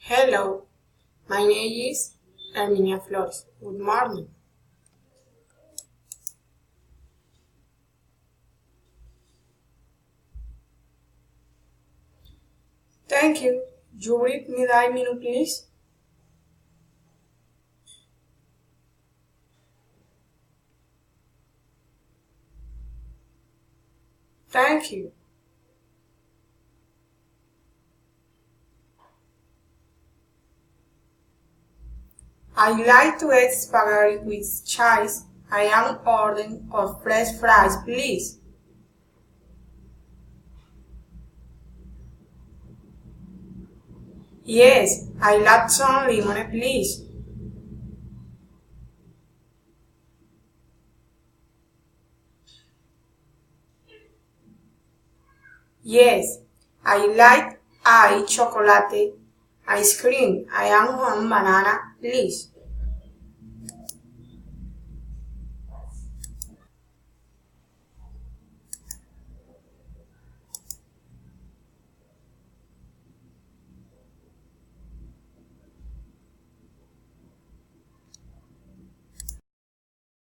Hello, my name is Herminia Flores. Good morning. Thank you. You read me that menu, please? Thank you. I like to eat spaghetti with cheese. I am ordering of fresh fries, please. Yes, I like some lemon, please. Yes, I like chocolate ice cream. I am one banana, please.